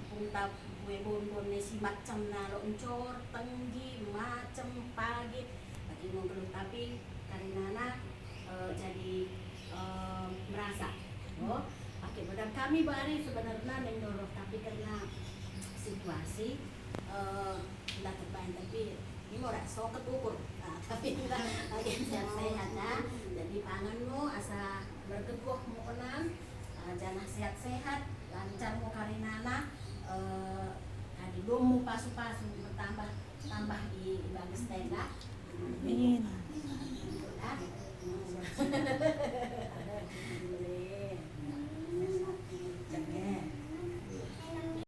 punta kue bonbon si macam na loncor tenggi macam pagi bagi mau belum tapi karena jadi merasa oh oke benar kami bari sebenarnya mendorong tapi karena situasi tidak terbaik tapi ini mau so ketukur tapi kita lagi sehat-sehat ya jadi panganmu asa bergegoh mau kenal jangan sehat-sehat lancar mau karinana kadi domu pasu-pasu bertambah di bagus tenda Amin.